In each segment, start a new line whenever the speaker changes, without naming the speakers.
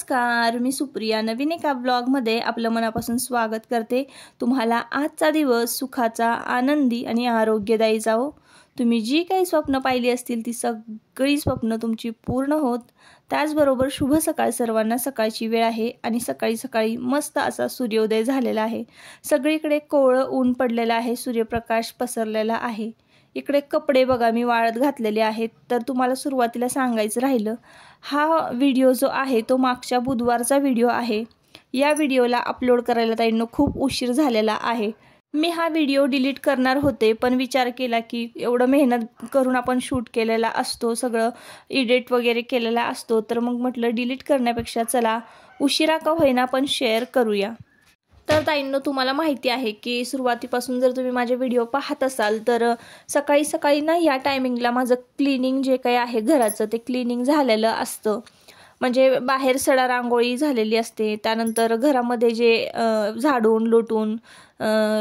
नमस्कार, मी सुप्रिया नवीन एका ब्लॉगमध्ये आपलं मनापासून स्वागत करते। तुम्हाला आजचा दिवस सुखाचा, आनंदी आणि आरोग्यदायी जावो। तुम्ही जी काही स्वप्न पाहिली असतील ती सगळी स्वप्न तुमची पूर्ण होत। त्याचबरोबर शुभ सकाळ सर्वांना। सकाळची वेळ आहे आणि सकाळी सकाळी मस्त असा सूर्योदय झालेला आहे। सगळीकडे कोवळं ऊन पडलेलं आहे, सूर्यप्रकाश पसरलेला आहे। इकडे कपडे बघा मी वाळत घातलेले आहेत। तर तुम्हाला सुरुवातीला सांगायचं राहिलं, हा व्हिडिओ जो आहे तो मागच्या बुधवारचा व्हिडिओ आहे। या व्हिडिओला अपलोड करायला ताईंनो खूप उशीर झालेला आहे। मी हा व्हिडिओ डिलीट करणार होते, पण विचार केला की एवढं मेहनत करून आपण शूट केलेला असतो, सगळं एडिट वगैरे केलेला असतो, तर मग म्हटलं डिलीट करण्यापेक्षा चला उशिरा का होईना पण शेअर करूया। तर ताईंनो, तुम्हाला माहिती आहे की सुरुवातीपासून जर तुम्ही माझे व्हिडिओ पाहत असाल तर सकाळी सकाळी ना या टायमिंगला माझं क्लीनिंग जे काही आहे घराचं ते क्लीनिंग झालेलं असतं। म्हणजे बाहेर सडा रांगोळी झालेली असते, त्यानंतर घरामध्ये जे झाडून लोटून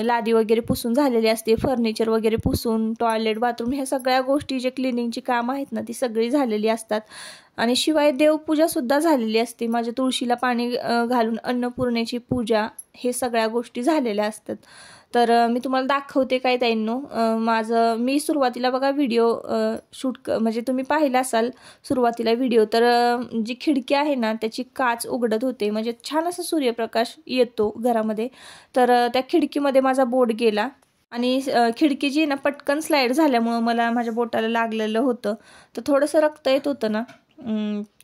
लादी वगैरे पुसून झालेली असते, फर्निचर वगैरे पुसून, टॉयलेट बाथरूम ह्या सगळ्या गोष्टी जे क्लिनिंगची काम आहेत ना ती सगळी झालेली असतात। आणि शिवाय देवपूजा सुद्धा झालेली असते। माझ्या तुळशीला पाणी घालून अन्नपूर्णेची पूजा हे सगळ्या गोष्टी झालेल्या असतात। तर मी तुम्हाला दाखवते काय ताईंनो, मी सुरुवातीला बघा व्हिडिओ शूट म्हणजे तुम्ही पाहिला असाल सुरुवातीला व्हिडिओ, तर जी खिडकी आहे ना त्याची काच उघडत होते, म्हणजे छान असा सूर्यप्रकाश येतो घरामध्ये। तर त्या खिडकीमध्ये माझा बोट गेला आणि खिडकी जी ना पटकन स्लाइड झाल्यामुळे मला माझ्या बोटाला लागलेलं होतं, तर थोडंसं रक्त येत होतं ना।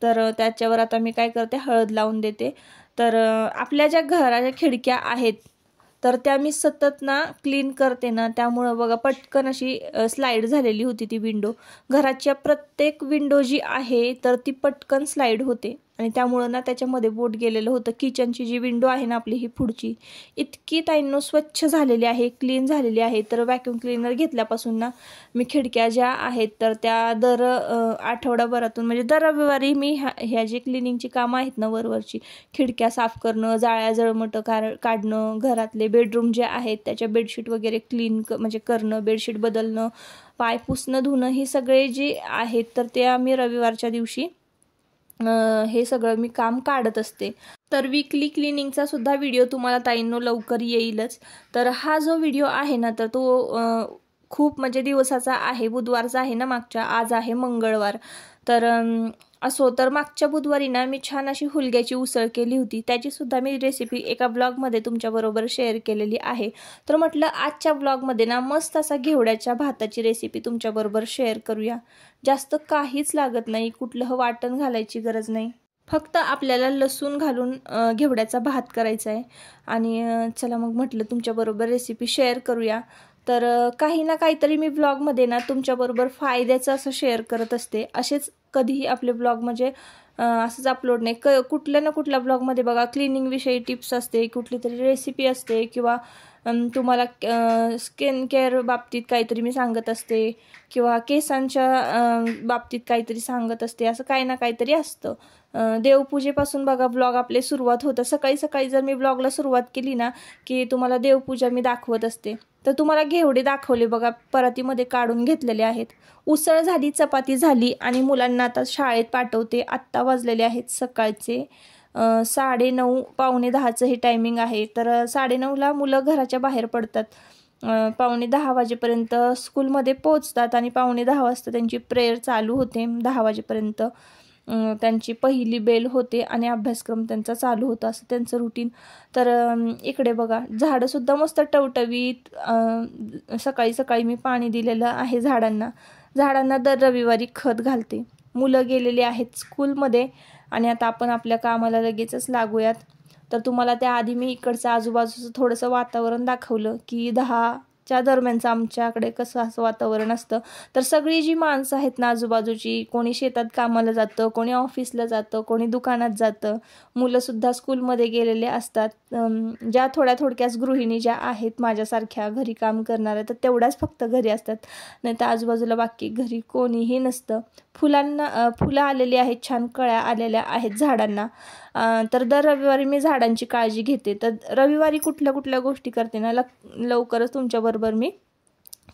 तर त्याच्यावर आता मी काय करते, हळद लावून देते। तर आपल्या ज्या घराच्या खिडक्या आहेत तर त्या मी सतत ना क्लीन करते ना, त्यामुळे बघा पटकन अशी स्लाइड झालेली होती ती विंडो। घराच्या प्रत्येक विंडो जी आहे तर ती पटकन स्लाइड होते आणि त्यामुळे ना त्याच्यामध्ये बोट गेलेलं होतं। किचनची जी विंडो आहे ना आपली ही पुढची, इतकी ताईंनो स्वच्छ झालेली आहे, क्लीन झालेली आहे। तर व्हॅक्यूम क्लीनर घेतल्यापासून ना मी खिडक्या ज्या आहेत तर त्या दर आठवडाभरातून म्हणजे दर रविवारी मी ह्या जी क्लिनिंगची कामं आहेत ना वरवरची, खिडक्या साफ करणं, जाळ्या जळमटं काढणं, घरातले बेडरूम जे आहेत त्याच्या बेडशीट वगैरे क्लीन म्हणजे करणं, बेडशीट बदलणं, पाय पुसणं, धुणं, हे सगळे जे आहेत तर ते आम्ही रविवारच्या दिवशी हे सगळं मी काम काढत असते। तर वीकली क्लिनिंगचा सुद्धा व्हिडिओ तुम्हाला ताईंनो लवकर येईलच। तर हा जो व्हिडिओ आहे ना तर तो खूप म्हणजे दिवसाचा आहे, बुधवारचा आहे ना मागच्या, आज आहे मंगळवार। तर असो, तर मागच्या बुधवारी ना मी छान अशी हुलग्याची उसळ केली होती, त्याची सुद्धा मी रेसिपी एका ब्लॉगमध्ये तुमच्याबरोबर शेअर केलेली आहे। तर म्हटलं आजच्या ब्लॉगमध्ये ना मस्त असा घेवड्याच्या भाताची रेसिपी तुमच्याबरोबर शेअर करूया। जास्त काहीच लागत नाही, कुठलं वाटण घालायची गरज नाही, फक्त आपल्याला लसूण घालून घेवड्याचा भात करायचा आहे। आणि चला मग म्हटलं तुमच्याबरोबर रेसिपी शेअर करूया। तर काही ना काहीतरी मी ब्लॉगमध्ये ना तुमच्याबरोबर फायद्याचं असं शेअर करत असते। असेच कधीही आपले ब्लॉग म्हणजे असंच अपलोड नाही, कुठल्या ना कुठल्या ब्लॉगमध्ये बघा क्लिनिंगविषयी टिप्स असते, कुठली तरी रेसिपी असते, किंवा तुम्हाला स्किन केअर बाबतीत काहीतरी मी सांगत असते, किंवा केसांच्या बाबतीत काहीतरी सांगत असते, असं काही ना काहीतरी असतं। देवपूजेपासून बघा ब्लॉग आपले सुरुवात होतं। सकाळी सकाळी जर मी ब्लॉगला सुरुवात केली ना की तुम्हाला देवपूजा मी दाखवत असते। तर तुम्हाला घेवडे दाखवले बघा, परातीमध्ये काढून घेतलेले आहेत। उसळ झाली, चपाती झाली आणि मुलांना आता शाळेत पाठवते। आत्ता वाजलेले आहेत सकाळचे 9:30, पावणे 10चं हे टायमिंग आहे। तर 9:30ला मुलं घराच्या बाहेर पडतात, पावणे 10 वाजेपर्यंत स्कूलमध्ये पोहोचतात आणि पावणे 10 वाजता त्यांची प्रेयर चालू होते। 10 वाजेपर्यंत त्यांची पहिली बेल होते आणि अभ्यासक्रम त्यांचा चालू होता, असं त्यांचं रुटीन। तर इकडे बघा झाडंसुद्धा मस्त टवटवीत, सकाळी सकाळी मी पाणी दिलेलं आहे झाडांना दर रविवारी खत घालते। मुलं गेलेली आहेत स्कूलमध्ये आणि आता आपण आपल्या कामाला लगेचच लागूयात। तर तुम्हाला त्याआधी मी इकडचं आजूबाजूचं थोडंसं वातावरण दाखवलं की 10च्या दरम्यानचं आमच्याकडे कसं असं वातावरण असतं। तर सगळी जी माणसं आहेत ना आजूबाजूची, कोणी शेतात कामाला जातं, कोणी ऑफिसला जातं, कोणी दुकानात जातं, मुलंसुद्धा स्कूलमध्ये गेलेले असतात। ज्या थोड्याच गृहिणी ज्या आहेत माझ्यासारख्या घरी काम करणाऱ्या, तर तेवढ्याच फक्त घरी असतात, नाही तर आजूबाजूला बाकी घरी कोणीही नसतं। फुलं आलेली आहेत, छान कळ्या आलेल्या आहेत झाडांना। तर दर रविवारी मी झाडांची काळजी घेते। तर रविवारी कुठल्या गोष्टी करते ना लवकरच तुमच्याबरोबर मी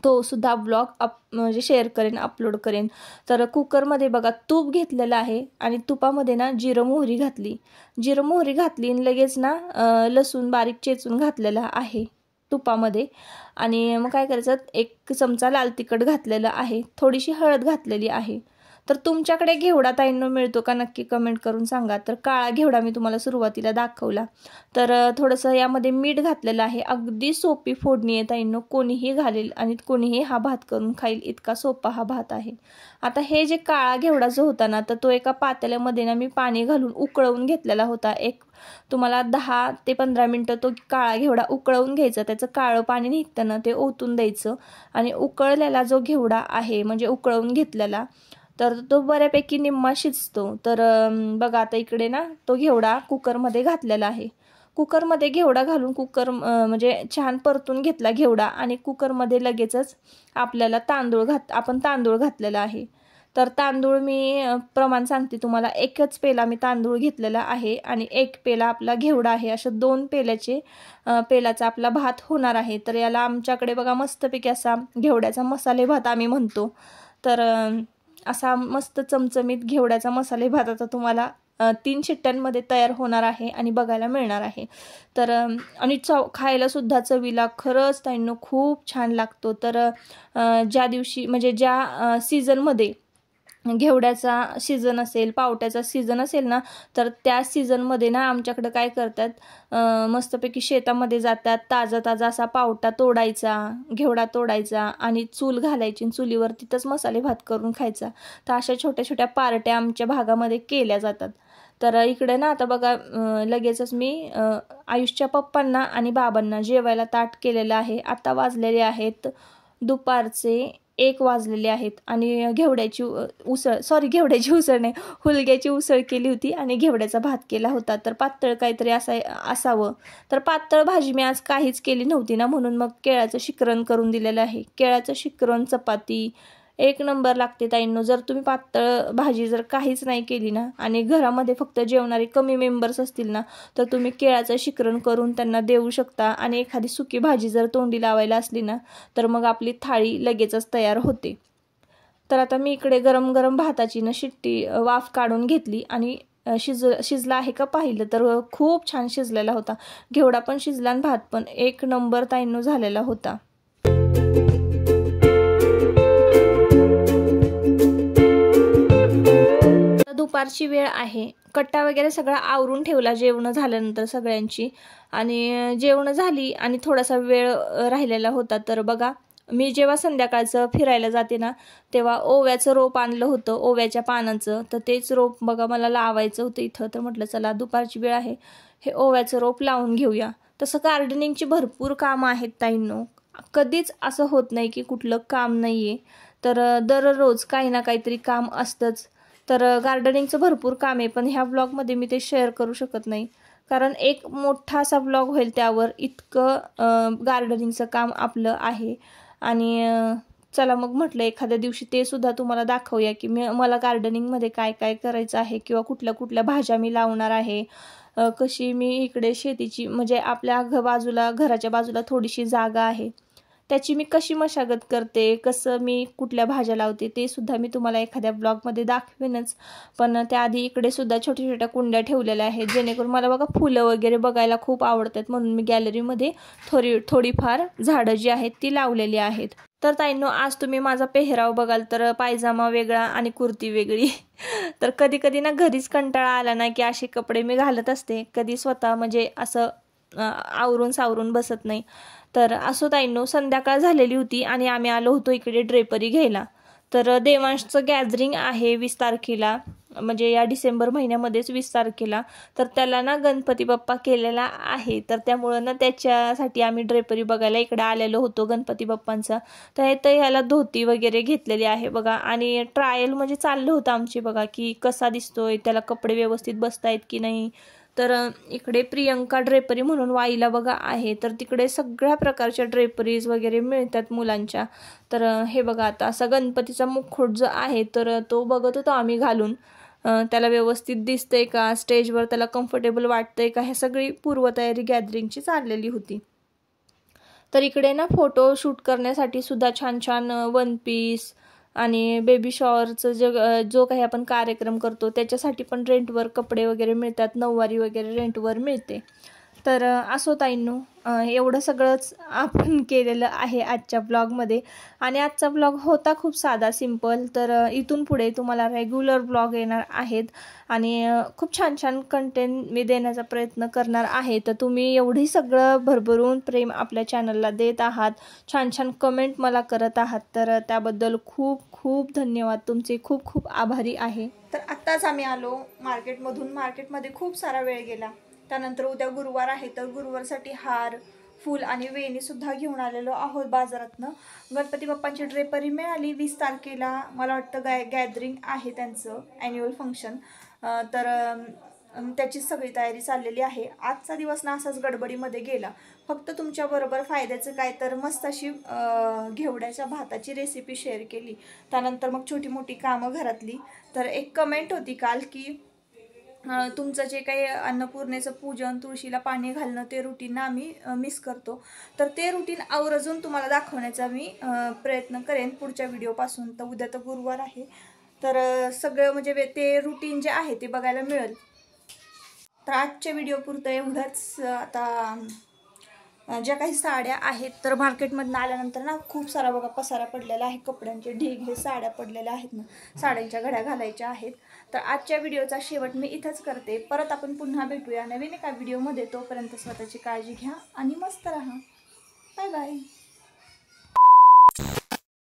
तो सुद्धा ब्लॉग म्हणजे शेअर करेन, अपलोड करेन. तर कुकरमध्ये बघा तूप घेतलेलं आहे आणि तुपामध्ये ना जिरं मोहरी घातली आणि लगेच ना लसूण बारीक चेचून घातलेला आहे तुपामध्ये. आणि मग काय करायचं, 1 चमचा लाल तिखट घातलेलं आहे, थोडीशी हळद घातलेली आहे. तर तुमच्याकडे घेवडा ताईंनो मिळतो का नक्की कमेंट करून सांगा. तर काळा घेवडा मी तुम्हाला सुरुवातीला दाखवला. तर थोडंसं यामध्ये मीठ घातलेलं आहे. अगदी सोपी फोडणी आहे ताईंनो, कोणीही घालेल आणि कोणीही हा भात करून खाईल, इतका सोपा हा भात आहे. आता हे जे काळा घेवडा जो होता ना, तर तो एका पातेल्यामध्ये ना मी पाणी घालून उकळवून घेतलेला होता. तुम्हाला 10 ते 15 मिनटं तो काळा घेवडा उकळवून घ्यायचा. त्याचं काळं पाणी निघतं ना, ते ओतून द्यायचं आणि उकळलेला जो घेवडा आहे म्हणजे उकळवून घेतलेला, तर तो बऱ्यापैकी निम्मा शिजतो. तर बघा आता इकडे ना तो घेवडा कुकरमध्ये घातलेला आहे. कुकरमध्ये घेवडा घालून म्हणजे छान परतून घेतला घेवडा आणि कुकरमध्ये लगेचच आपल्याला आपण तांदूळ घातलेला आहे. तर तांदूळ मी प्रमाण सांगते तुम्हाला, 1च पेला मी तांदूळ घेतलेला आहे आणि 1 पेला आपला घेवडा आहे. अशा 2 पेलाचा आपला भात होणार आहे. तर याला आमच्याकडे बघा मस्तपैकी असा घेवड्याचा मसाले भात आम्ही म्हणतो. तर असा मस्त चमचमीत घेवड्याचा मसाले भात आता तुम्हाला 3 शिट्ट्यांमध्ये तयार होणार आहे आणि बघायला मिळणार आहे. तर आणि खायला सुद्धा चवीला खरंच ताईंनो खूप छान लागतो. तर ज्या दिवशी म्हणजे ज्या सीझनमध्ये घेवड्याचा सीझन असेल, पावट्याचा सीझन असेल ना, तर त्या सीझनमध्ये ना आमच्याकडं काय करतात, मस्तपैकी शेतामध्ये जातात, ताजा असा पावटा तोडायचा, घेवडा तोडायचा आणि चूल घालायची, चुलीवर तिथंच मसाले भात करून खायचा. तर अशा छोट्या छोट्या पार्ट्या आमच्या भागामध्ये केल्या जातात. तर इकडे ना आता बघा लगेचच मी आयुषच्या पप्पांना आणि बाबांना जेवायला ताट केलेलं आहे. आता वाजलेले आहेत दुपारचे 1 वाजलेले आहेत आणि घेवड्याची उसळ नाही, हुलग्याची उसळ केली होती आणि घेवड्याचा भात केला होता. तर पातळ काहीतरी असावं. तर पातळ भाजी मी आज काहीच केली नव्हती ना, म्हणून मग केळ्याचं शिकरण करून दिलेलं आहे. केळ्याचं शिकरण, चपाती 1 नंबर लागते ताईंनो. जर तुम्ही पातळ भाजी जर काहीच नाही केली ना आणि घरामध्ये फक्त जेवणारे कमी मेंबर्स असतील ना, तर तुम्ही केळाचं शिकरण करून त्यांना देऊ शकता आणि एखादी सुकी भाजी जर तोंडी लावायला असली ना, तर मग आपली थाळी लगेचच तयार होते. तर आता मी इकडे गरम गरम भाताची ना शिट्टी वाफ काढून घेतली आणि शिजला आहे का पाहिलं तर खूप छान शिजलेला होता. घेवडा पण शिजला आणि भात पण 1 नंबर ताईंनो झालेला होता. दुपारची वेळ आहे, कट्टा वगैरे सगळा आवरून ठेवला जेवण झाल्यानंतर सगळ्यांची. आणि जेवण झाली आणि थोडासा वेळ राहिलेला होता. तर बघा मी जेव्हा संध्याकाळचं फिरायला जाते ना, तेव्हा ओव्याचं रोप आणलं होतं, ओव्याच्या पानाचं. तर तेच रोप बघा मला लावायचं होतं इथं. तर म्हटलं चला दुपारची वेळ आहे, हे ओव्याचं रोप लावून घेऊया. तसं गार्डनिंगची भरपूर कामं आहेत ताईंनो, कधीच असं होत नाही की कुठलं काम नाही आहे. तर दररोज काही ना काहीतरी काम असतंच. तर गार्डनिंगचं भरपूर काम आहे, पण ह्या ब्लॉगमध्ये मी ते शेअर करू शकत नाही, कारण एक मोठा असा ब्लॉग होईल त्यावर. इतकं गार्डनिंगचं काम आपलं आहे. आणि चला मग म्हटलं एखाद्या दिवशी ते सुद्धा तुम्हाला दाखवूया की मला गार्डनिंगमध्ये काय काय करायचं आहे किंवा कुठल्या कुठल्या भाज्या मी लावणार आहे. कशी मी इकडे शेतीची म्हणजे आपल्या घराच्या बाजूला थोडीशी जागा आहे, त्याची मी कशी मशागत करते, कसं मी कुठल्या भाज्या लावते, ते सुद्धा मी तुम्हाला एखाद्या ब्लॉगमध्ये दाखवेनच. पण त्याआधी इकडे सुद्धा छोट्या छोट्या कुंड्या ठेवलेल्या आहेत, जेणेकरून मला बघा फुलं वगैरे बघायला खूप आवडतात, म्हणून मी गॅलरीमध्ये थोडीफार झाडं जी आहेत ती लावलेली आहेत. तर ताईंनो आज तुम्ही माझा पेहराव बघाल तर पायजामा वेगळा आणि कुर्ती वेगळी. तर कधी कधी ना घरीच कंटाळा आला ना की असे कपडे मी घालत असते, कधी स्वतः म्हणजे असं आवरून सावरून बसत नाही. तर असो ताईंनो, संध्याकाळ झालेली होती आणि आम्ही आलो होतो इकडे ड्रेपरी घ्यायला. तर देवांशचं गॅदरिंग आहे 20 तारखेला, म्हणजे या डिसेंबर महिन्यामध्येच 20 तारखेला. तर त्याला ना गणपती बाप्पा केलेला आहे, तर त्यामुळं ना त्याच्यासाठी आम्ही ड्रेपरी बघायला इकडे आलेलो होतो गणपती बाप्पांचा. तर ह्याला धोती वगैरे घेतलेली आहे बघा, आणि ट्रायल म्हणजे चाललं होतं आमची बघा की कसा दिसतोय, त्याला कपडे व्यवस्थित बसतायत की नाही. तर इकडे प्रियंका ड्रेपरी म्हणून वाईला बघा आहे, तर तिकडे सगळ्या प्रकारच्या ड्रेपरीज वगैरे मिळतात मुलांच्या. तर हे बघा आता असा गणपतीचा मुखवट जो आहे तर तो बघत होतो आम्ही घालून, त्याला व्यवस्थित दिसतंय का, स्टेजवर त्याला कम्फर्टेबल वाटतंय का, हे सगळी पूर्वतयारी गॅदरिंगची चाललेली होती. तर इकडे ना फोटो शूट करण्यासाठी सुद्धा छान छान वन पीस आणि बेबी शॉवरचं जो काही आपण कार्यक्रम करतो त्याच्यासाठी पण रेंटवर कपडे वगैरे मिळतात, नऊवारी वगैरे रेंटवर मिळते. तर असो ताईंनो, एवढं सगळंच आपण केलेलं आहे आजच्या ब्लॉगमध्ये. आणि आजचा ब्लॉग होता खूप साधा सिंपल. तर इथून पुढे तुम्हाला रेग्युलर ब्लॉग येणार आहेत आणि खूप छान छान कंटेंट मी देण्याचा प्रयत्न करणार आहे. तर तुम्ही एवढी सगळं भरभरून प्रेम आपल्या चॅनलला देत आहात, छान छान कमेंट मला करत आहात, तर त्याबद्दल खूप खूप धन्यवाद, तुमचे खूप खूप आभारी आहे. तर आत्ताच आम्ही आलो मार्केटमधून. मार्केटमध्ये खूप सारा वेळ गेला. त्यानंतर उद्या गुरुवार आहे, तर गुरुवारसाठी हार, फूल आणि वेणी सुद्धा घेऊन आलेलो आहोत बाजारातनं. गणपती बाप्पांची ड्रेपरी मिळाली. 20 तारखेला मला वाटतं गॅदरिंग आहे त्यांचं ॲन्युअल फंक्शन. तर त्याची सगळी तयारी चाललेली आहे. आजचा दिवस ना असाच गडबडीमध्ये गेला. फक्त तुमच्याबरोबर फायद्याचं काय तर मस्त अशी घेवड्याच्या भाताची रेसिपी शेअर केली. त्यानंतर मग छोटी मोठी कामं घरातली. तर एक कमेंट होती काल की तुमचं जे काही अन्नपूर्णेचं पूजन, तुळशीला पाणी घालणं ते रुटीन आम्ही मिस करतो. तर ते रुटीन आवर्जून तुम्हाला दाखवण्याचा मी प्रयत्न करेन पुढच्या व्हिडिओपासून. तर उद्या तर गुरुवार आहे, तर सगळं म्हणजे ते रुटीन जे आहे ते बघायला मिळेल. तर आजच्या व्हिडिओपुरतं एवढंच. आता ज्या काही साड्या आहेत, तर मार्केटमधून आल्यानंतर ना खूप सारा बघा पसारा पडलेला आहे, कपड्यांचे ढीग, हे साड्या पडलेल्या आहेत ना, साड्यांच्या घड्या घालायच्या आहेत. तर आजच्या व्हिडिओचा शेवट मी इथंच करते. परत आपण पुन्हा भेटूया नवीन एका व्हिडिओमध्ये. तोपर्यंत स्वतःची काळजी घ्या आणि मस्त राहा. Bye bye.